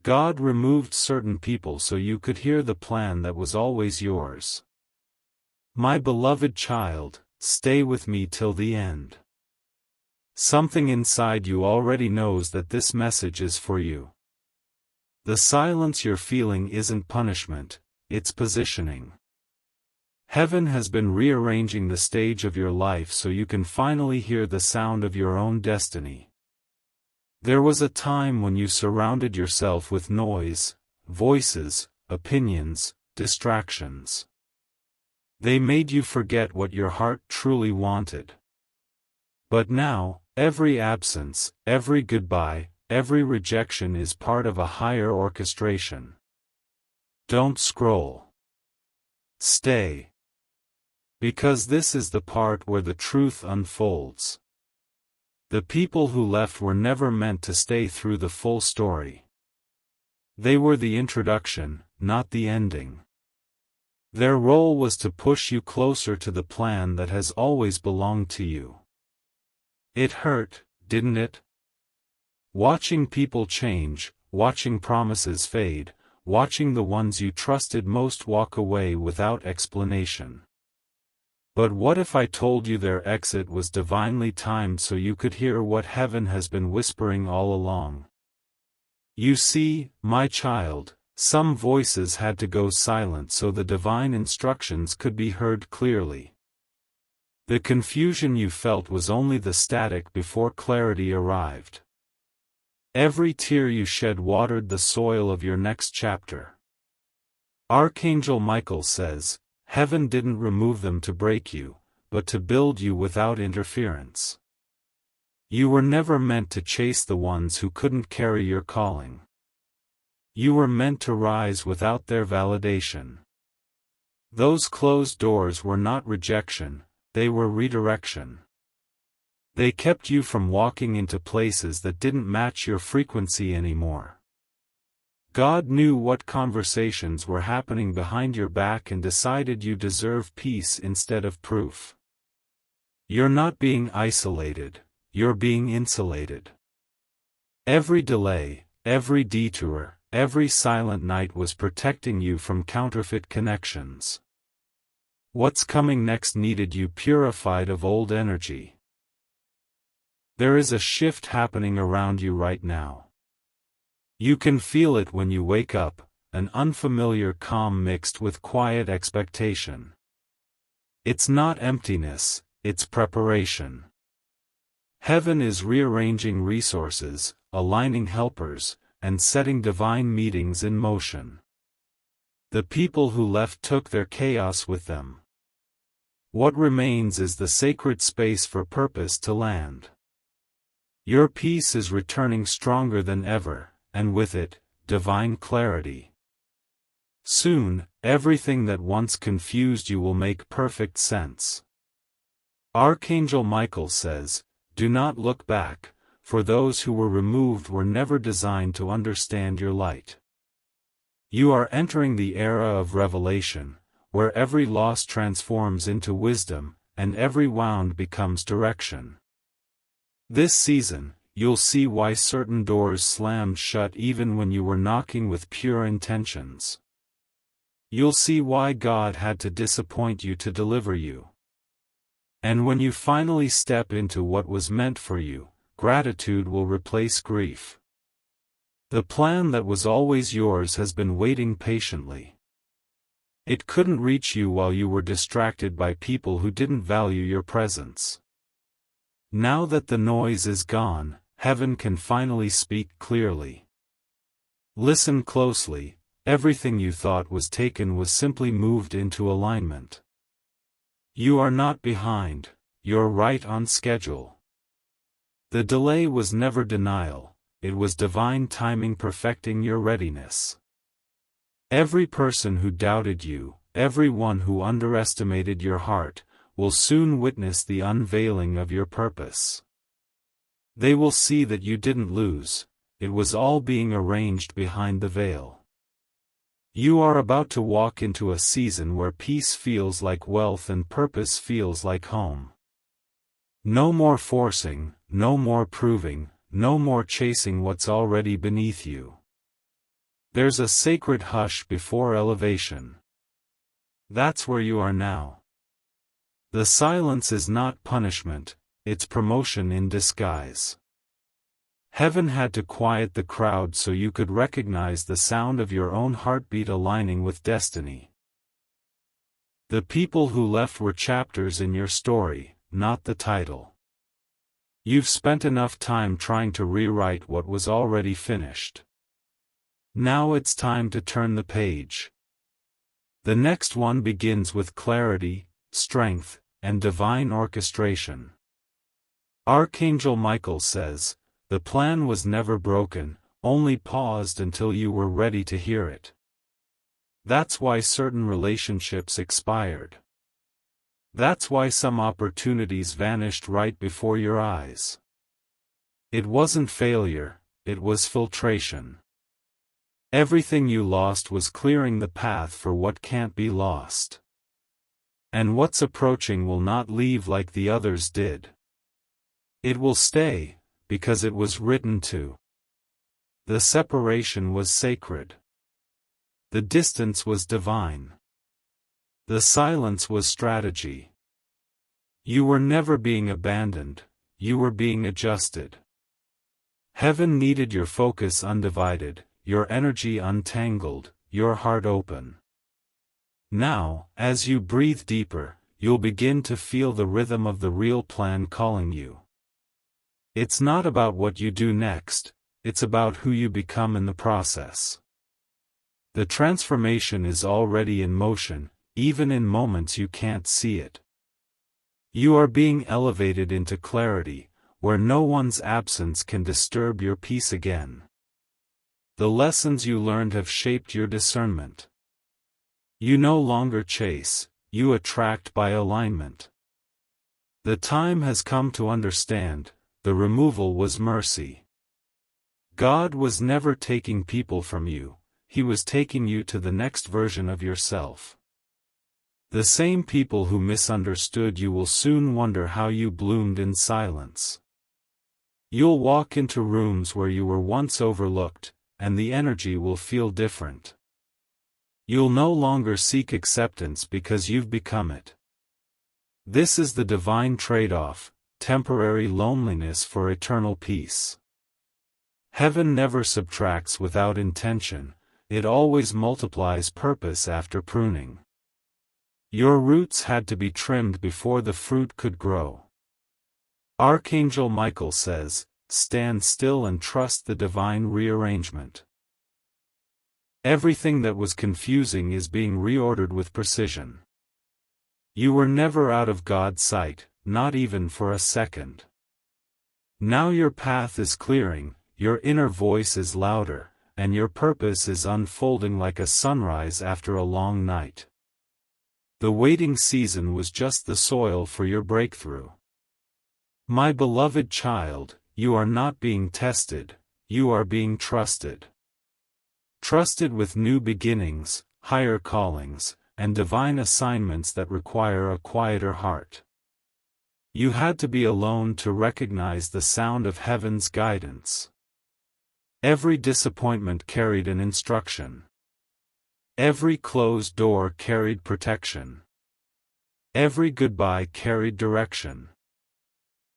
God removed certain people so you could hear the plan that was always yours. My beloved child, stay with me till the end. Something inside you already knows that this message is for you. The silence you're feeling isn't punishment, it's positioning. Heaven has been rearranging the stage of your life so you can finally hear the sound of your own destiny. There was a time when you surrounded yourself with noise, voices, opinions, distractions. They made you forget what your heart truly wanted. But now, every absence, every goodbye, every rejection is part of a higher orchestration. Don't scroll. Stay. Because this is the part where the truth unfolds. The people who left were never meant to stay through the full story. They were the introduction, not the ending. Their role was to push you closer to the plan that has always belonged to you. It hurt, didn't it? Watching people change, watching promises fade, watching the ones you trusted most walk away without explanation. But what if I told you their exit was divinely timed so you could hear what heaven has been whispering all along? You see, my child, some voices had to go silent so the divine instructions could be heard clearly. The confusion you felt was only the static before clarity arrived. Every tear you shed watered the soil of your next chapter. Archangel Michael says, Heaven didn't remove them to break you, but to build you without interference. You were never meant to chase the ones who couldn't carry your calling. You were meant to rise without their validation. Those closed doors were not rejection, they were redirection. They kept you from walking into places that didn't match your frequency anymore. God knew what conversations were happening behind your back and decided you deserve peace instead of proof. You're not being isolated, you're being insulated. Every delay, every detour, every silent night was protecting you from counterfeit connections. What's coming next needed you purified of old energy. There is a shift happening around you right now. You can feel it when you wake up, an unfamiliar calm mixed with quiet expectation. It's not emptiness, it's preparation. Heaven is rearranging resources, aligning helpers, and setting divine meetings in motion. The people who left took their chaos with them. What remains is the sacred space for purpose to land. Your peace is returning stronger than ever, and with it, divine clarity. Soon, everything that once confused you will make perfect sense. Archangel Michael says, do not look back, for those who were removed were never designed to understand your light. You are entering the era of revelation, where every loss transforms into wisdom, and every wound becomes direction. This season, you'll see why certain doors slammed shut even when you were knocking with pure intentions. You'll see why God had to disappoint you to deliver you. And when you finally step into what was meant for you, gratitude will replace grief. The plan that was always yours has been waiting patiently. It couldn't reach you while you were distracted by people who didn't value your presence. Now that the noise is gone, heaven can finally speak clearly. Listen closely, everything you thought was taken was simply moved into alignment. You are not behind, you're right on schedule. The delay was never denial, it was divine timing perfecting your readiness. Every person who doubted you, everyone who underestimated your heart, will soon witness the unveiling of your purpose. They will see that you didn't lose, it was all being arranged behind the veil. You are about to walk into a season where peace feels like wealth and purpose feels like home. No more forcing, no more proving, no more chasing what's already beneath you. There's a sacred hush before elevation. That's where you are now. The silence is not punishment, it's promotion in disguise. Heaven had to quiet the crowd so you could recognize the sound of your own heartbeat aligning with destiny. The people who left were chapters in your story, not the title. You've spent enough time trying to rewrite what was already finished. Now it's time to turn the page. The next one begins with clarity, strength, and divine orchestration. Archangel Michael says, "The plan was never broken, only paused until you were ready to hear it." That's why certain relationships expired. That's why some opportunities vanished right before your eyes. It wasn't failure, it was filtration. Everything you lost was clearing the path for what can't be lost. And what's approaching will not leave like the others did. It will stay, because it was written to. The separation was sacred. The distance was divine. The silence was strategy. You were never being abandoned, you were being adjusted. Heaven needed your focus undivided, your energy untangled, your heart open. Now, as you breathe deeper, you'll begin to feel the rhythm of the real plan calling you. It's not about what you do next, it's about who you become in the process. The transformation is already in motion, even in moments you can't see it. You are being elevated into clarity, where no one's absence can disturb your peace again. The lessons you learned have shaped your discernment. You no longer chase, you attract by alignment. The time has come to understand, the removal was mercy. God was never taking people from you, He was taking you to the next version of yourself. The same people who misunderstood you will soon wonder how you bloomed in silence. You'll walk into rooms where you were once overlooked, and the energy will feel different. You'll no longer seek acceptance because you've become it. This is the divine trade-off, temporary loneliness for eternal peace. Heaven never subtracts without intention, it always multiplies purpose after pruning. Your roots had to be trimmed before the fruit could grow. Archangel Michael says, "Stand still and trust the divine rearrangement." Everything that was confusing is being reordered with precision. You were never out of God's sight, not even for a second. Now your path is clearing, your inner voice is louder, and your purpose is unfolding like a sunrise after a long night. The waiting season was just the soil for your breakthrough. My beloved child, you are not being tested, you are being trusted. Trusted with new beginnings, higher callings, and divine assignments that require a quieter heart. You had to be alone to recognize the sound of heaven's guidance. Every disappointment carried an instruction. Every closed door carried protection. Every goodbye carried direction.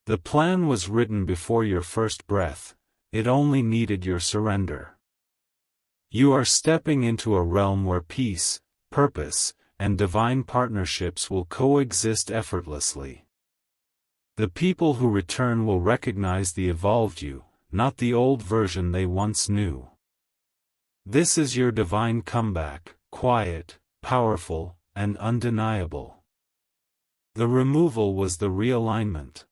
The plan was written before your first breath, it only needed your surrender. You are stepping into a realm where peace, purpose, and divine partnerships will coexist effortlessly. The people who return will recognize the evolved you, not the old version they once knew. This is your divine comeback, quiet, powerful, and undeniable. The removal was the realignment.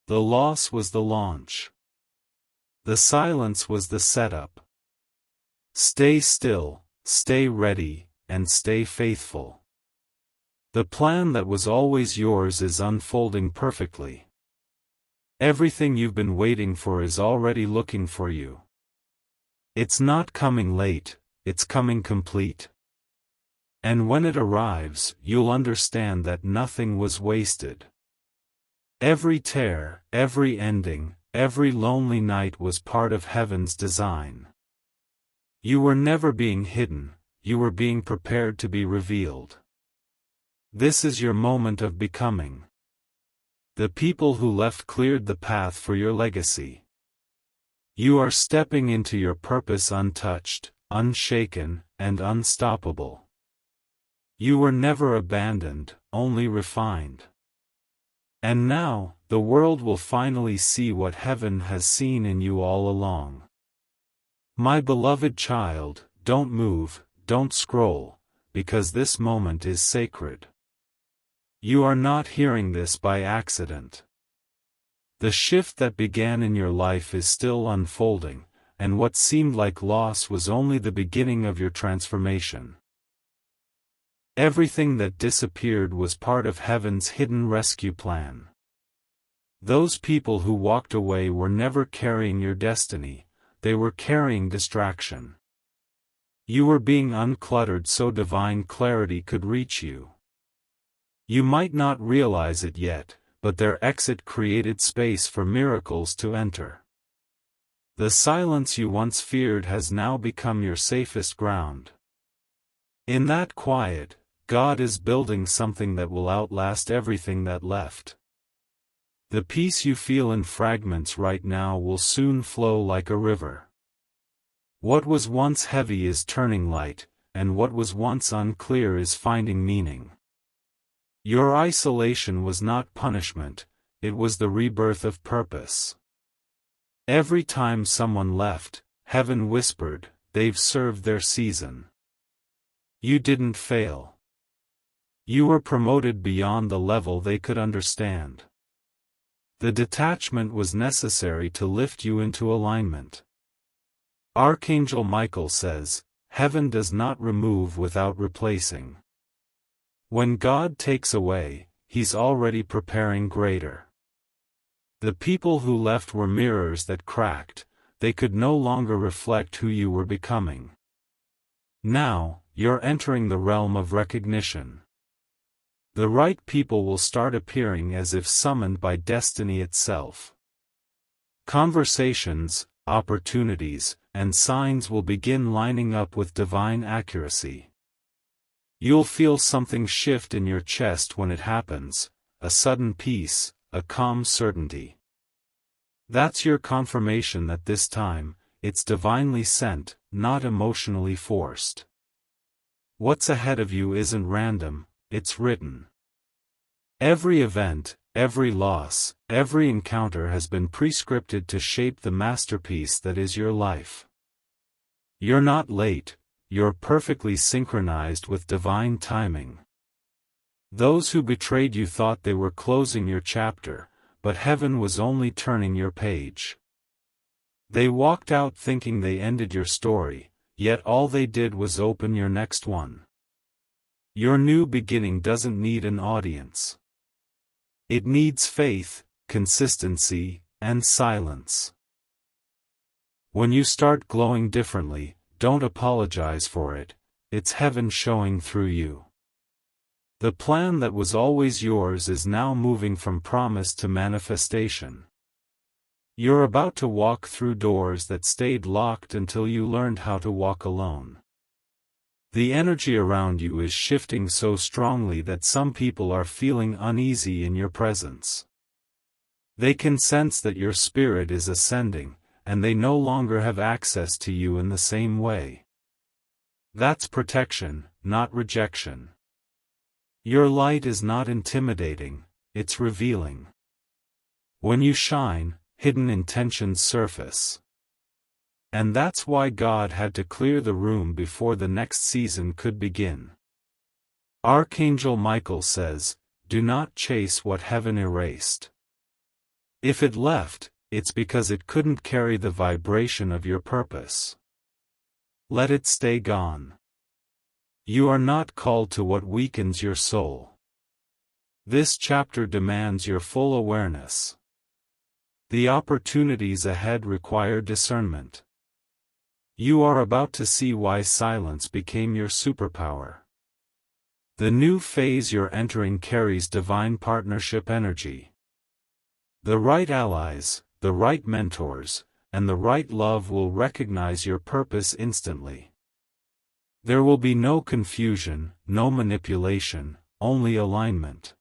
The loss was the launch. The silence was the setup. Stay still, stay ready, and stay faithful. The plan that was always yours is unfolding perfectly. Everything you've been waiting for is already looking for you. It's not coming late, it's coming complete. And when it arrives, you'll understand that nothing was wasted. Every tear, every ending, every lonely night was part of heaven's design. You were never being hidden, you were being prepared to be revealed. This is your moment of becoming. The people who left cleared the path for your legacy. You are stepping into your purpose untouched, unshaken, and unstoppable. You were never abandoned, only refined. And now, the world will finally see what heaven has seen in you all along. My beloved child, don't move, don't scroll, because this moment is sacred. You are not hearing this by accident. The shift that began in your life is still unfolding, and what seemed like loss was only the beginning of your transformation. Everything that disappeared was part of heaven's hidden rescue plan. Those people who walked away were never carrying your destiny, they were carrying distraction. You were being uncluttered so divine clarity could reach you. You might not realize it yet, but their exit created space for miracles to enter. The silence you once feared has now become your safest ground. In that quiet, God is building something that will outlast everything that left. The peace you feel in fragments right now will soon flow like a river. What was once heavy is turning light, and what was once unclear is finding meaning. Your isolation was not punishment, it was the rebirth of purpose. Every time someone left, heaven whispered, they've served their season. You didn't fail. You were promoted beyond the level they could understand. The detachment was necessary to lift you into alignment. Archangel Michael says, heaven does not remove without replacing. When God takes away, He's already preparing greater. The people who left were mirrors that cracked, they could no longer reflect who you were becoming. Now, you're entering the realm of recognition. The right people will start appearing as if summoned by destiny itself. Conversations, opportunities, and signs will begin lining up with divine accuracy. You'll feel something shift in your chest when it happens, a sudden peace, a calm certainty. That's your confirmation that this time, it's divinely sent, not emotionally forced. What's ahead of you isn't random, it's written. Every event, every loss, every encounter has been prescripted to shape the masterpiece that is your life. You're not late, you're perfectly synchronized with divine timing. Those who betrayed you thought they were closing your chapter, but heaven was only turning your page. They walked out thinking they ended your story, yet all they did was open your next one. Your new beginning doesn't need an audience. It needs faith, consistency, and silence. When you start glowing differently, don't apologize for it, it's heaven showing through you. The plan that was always yours is now moving from promise to manifestation. You're about to walk through doors that stayed locked until you learned how to walk alone. The energy around you is shifting so strongly that some people are feeling uneasy in your presence. They can sense that your spirit is ascending, and they no longer have access to you in the same way. That's protection, not rejection. Your light is not intimidating, it's revealing. When you shine, hidden intentions surface. And that's why God had to clear the room before the next season could begin. Archangel Michael says, do not chase what heaven erased. If it left, it's because it couldn't carry the vibration of your purpose. Let it stay gone. You are not called to what weakens your soul. This chapter demands your full awareness. The opportunities ahead require discernment. You are about to see why silence became your superpower. The new phase you're entering carries divine partnership energy. The right allies, the right mentors, and the right love will recognize your purpose instantly. There will be no confusion, no manipulation, only alignment.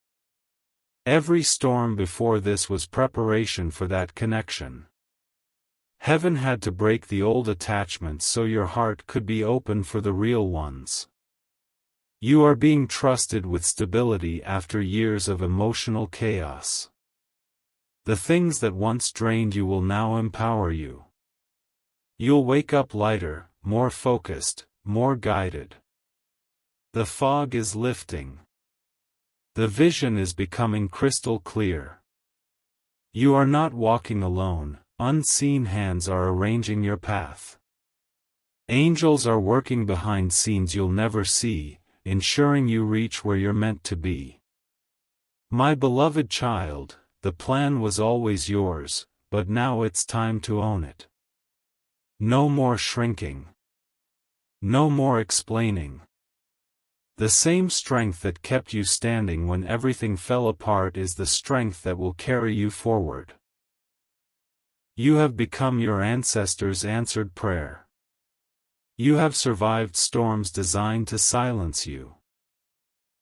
Every storm before this was preparation for that connection. Heaven had to break the old attachments so your heart could be open for the real ones. You are being trusted with stability after years of emotional chaos. The things that once drained you will now empower you. You'll wake up lighter, more focused, more guided. The fog is lifting. The vision is becoming crystal clear. You are not walking alone, unseen hands are arranging your path. Angels are working behind scenes you'll never see, ensuring you reach where you're meant to be. My beloved child, the plan was always yours, but now it's time to own it. No more shrinking. No more explaining. The same strength that kept you standing when everything fell apart is the strength that will carry you forward. You have become your ancestors' answered prayer. You have survived storms designed to silence you.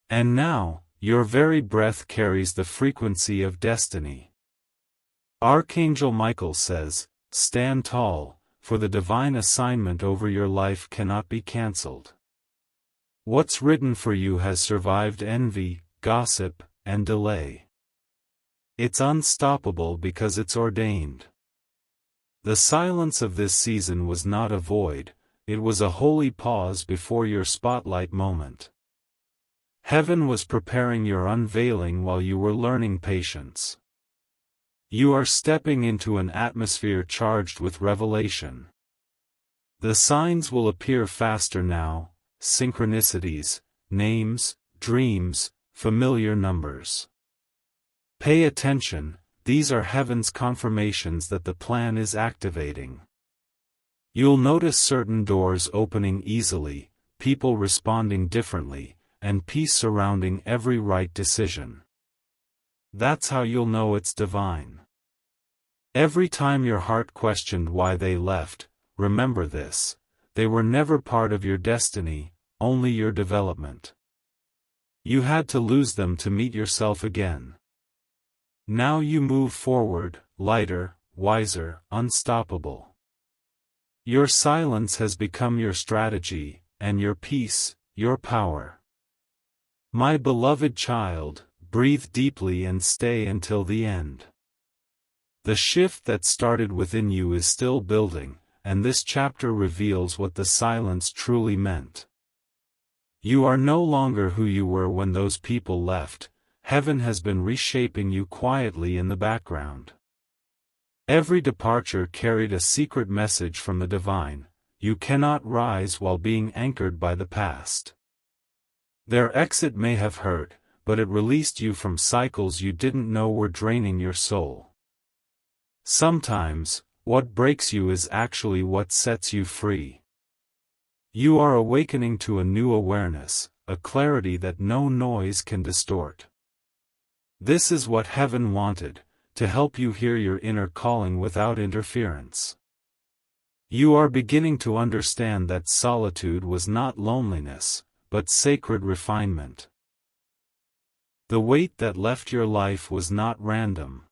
And now, your very breath carries the frequency of destiny. Archangel Michael says, "Stand tall, for the divine assignment over your life cannot be cancelled. What's written for you has survived envy, gossip, and delay. It's unstoppable because it's ordained." The silence of this season was not a void, it was a holy pause before your spotlight moment. Heaven was preparing your unveiling while you were learning patience. You are stepping into an atmosphere charged with revelation. The signs will appear faster now, synchronicities, names, dreams, familiar numbers. Pay attention, these are heaven's confirmations that the plan is activating. You'll notice certain doors opening easily, people responding differently, and peace surrounding every right decision. That's how you'll know it's divine. Every time your heart questioned why they left, remember this: they were never part of your destiny, only your development. You had to lose them to meet yourself again. Now you move forward, lighter, wiser, unstoppable. Your silence has become your strategy, and your peace, your power. My beloved child, breathe deeply and stay until the end. The shift that started within you is still building, and this chapter reveals what the silence truly meant. You are no longer who you were when those people left. Heaven has been reshaping you quietly in the background. Every departure carried a secret message from the divine: you cannot rise while being anchored by the past. Their exit may have hurt, but it released you from cycles you didn't know were draining your soul. Sometimes, what breaks you is actually what sets you free. You are awakening to a new awareness, a clarity that no noise can distort. This is what heaven wanted, to help you hear your inner calling without interference. You are beginning to understand that solitude was not loneliness, but sacred refinement. The weight that left your life was not random.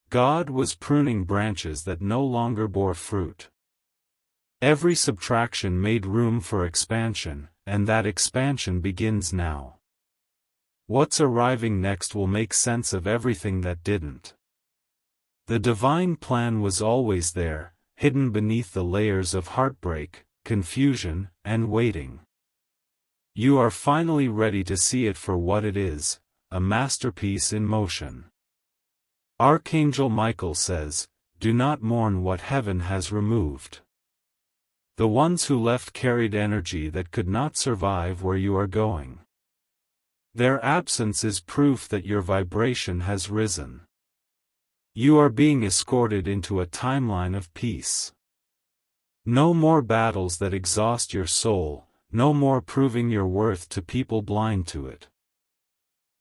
God was pruning branches that no longer bore fruit. Every subtraction made room for expansion, and that expansion begins now. What's arriving next will make sense of everything that didn't. The divine plan was always there, hidden beneath the layers of heartbreak, confusion, and waiting. You are finally ready to see it for what it is, a masterpiece in motion. Archangel Michael says, "Do not mourn what heaven has removed." The ones who left carried energy that could not survive where you are going. Their absence is proof that your vibration has risen. You are being escorted into a timeline of peace. No more battles that exhaust your soul, no more proving your worth to people blind to it.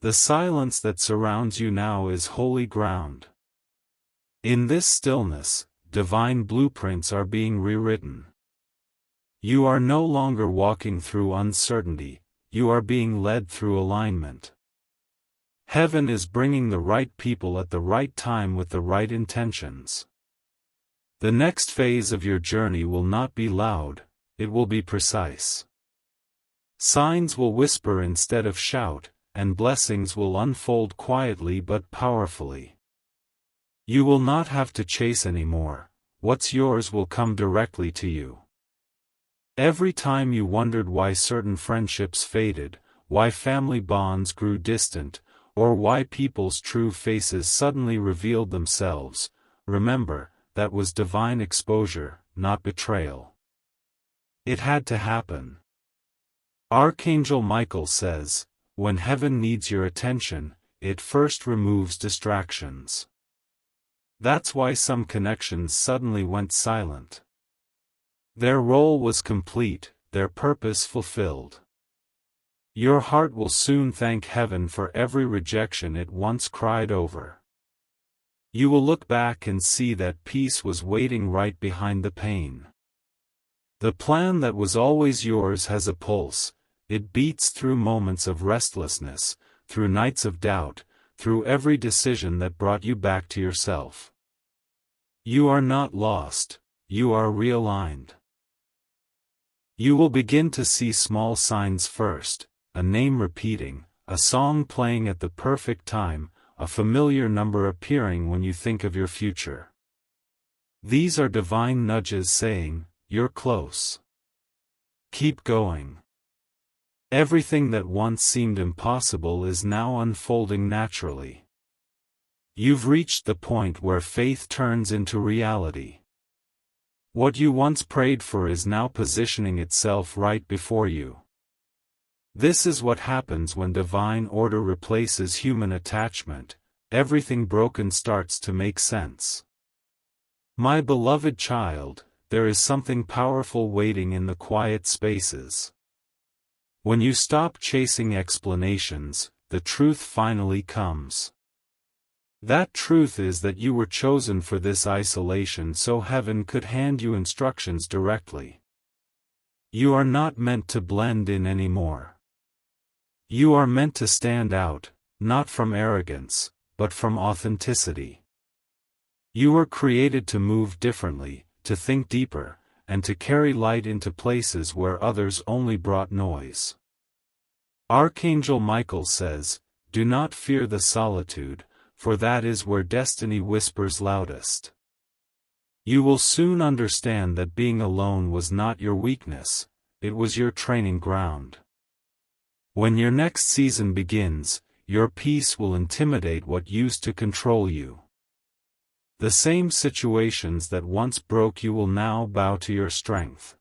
The silence that surrounds you now is holy ground. In this stillness, divine blueprints are being rewritten. You are no longer walking through uncertainty, you are being led through alignment. Heaven is bringing the right people at the right time with the right intentions. The next phase of your journey will not be loud, it will be precise. Signs will whisper instead of shout, and blessings will unfold quietly but powerfully. You will not have to chase anymore, what's yours will come directly to you. Every time you wondered why certain friendships faded, why family bonds grew distant, or why people's true faces suddenly revealed themselves, remember, that was divine exposure, not betrayal. It had to happen. Archangel Michael says, when heaven needs your attention, it first removes distractions. That's why some connections suddenly went silent. Their role was complete, their purpose fulfilled. Your heart will soon thank heaven for every rejection it once cried over. You will look back and see that peace was waiting right behind the pain. The plan that was always yours has a pulse, it beats through moments of restlessness, through nights of doubt, through every decision that brought you back to yourself. You are not lost, you are realigned. You will begin to see small signs first, a name repeating, a song playing at the perfect time, a familiar number appearing when you think of your future. These are divine nudges saying, you're close. Keep going. Everything that once seemed impossible is now unfolding naturally. You've reached the point where faith turns into reality. What you once prayed for is now positioning itself right before you. This is what happens when divine order replaces human attachment, everything broken starts to make sense. My beloved child, there is something powerful waiting in the quiet spaces. When you stop chasing explanations, the truth finally comes. That truth is that you were chosen for this isolation so heaven could hand you instructions directly. You are not meant to blend in anymore. You are meant to stand out, not from arrogance, but from authenticity. You were created to move differently, to think deeper, and to carry light into places where others only brought noise. Archangel Michael says, do not fear the solitude, for that is where destiny whispers loudest. You will soon understand that being alone was not your weakness, it was your training ground. When your next season begins, your peace will intimidate what used to control you. The same situations that once broke you will now bow to your strength.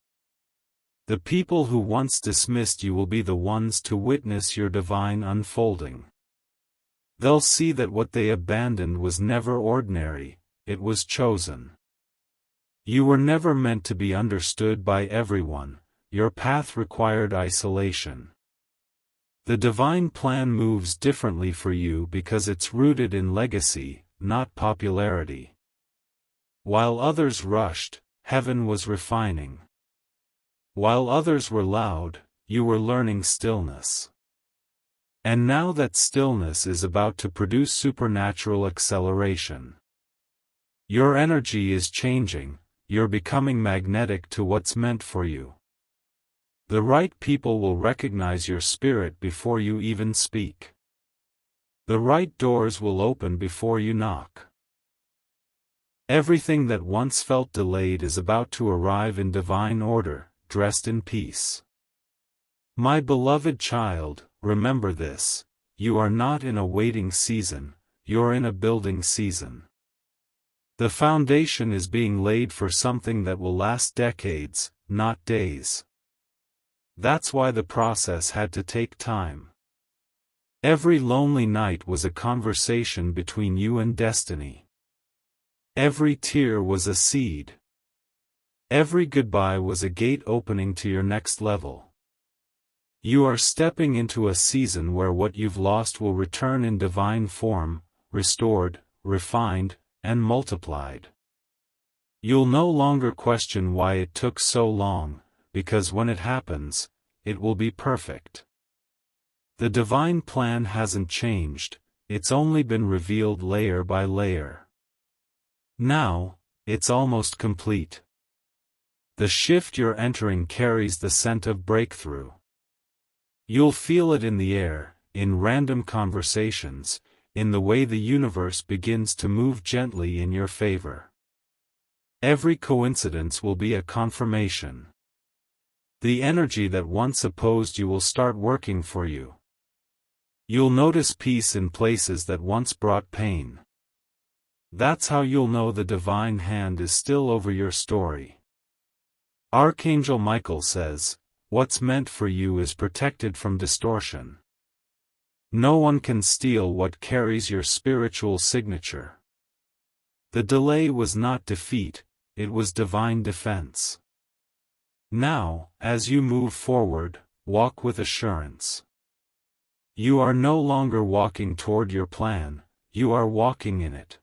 The people who once dismissed you will be the ones to witness your divine unfolding. They'll see that what they abandoned was never ordinary, it was chosen. You were never meant to be understood by everyone, your path required isolation. The divine plan moves differently for you because it's rooted in legacy, not popularity. While others rushed, heaven was refining. While others were loud, you were learning stillness. And now that stillness is about to produce supernatural acceleration. Your energy is changing, you're becoming magnetic to what's meant for you. The right people will recognize your spirit before you even speak. The right doors will open before you knock. Everything that once felt delayed is about to arrive in divine order, dressed in peace. My beloved child, remember this, you are not in a waiting season, you're in a building season. The foundation is being laid for something that will last decades, not days. That's why the process had to take time. Every lonely night was a conversation between you and destiny. Every tear was a seed. Every goodbye was a gate opening to your next level. You are stepping into a season where what you've lost will return in divine form, restored, refined, and multiplied. You'll no longer question why it took so long, because when it happens, it will be perfect. The divine plan hasn't changed, it's only been revealed layer by layer. Now, it's almost complete. The shift you're entering carries the scent of breakthrough. You'll feel it in the air, in random conversations, in the way the universe begins to move gently in your favor. Every coincidence will be a confirmation. The energy that once opposed you will start working for you. You'll notice peace in places that once brought pain. That's how you'll know the divine hand is still over your story. Archangel Michael says, "What's meant for you is protected from distortion. No one can steal what carries your spiritual signature." The delay was not defeat, it was divine defense. Now, as you move forward, walk with assurance. You are no longer walking toward your plan, you are walking in it.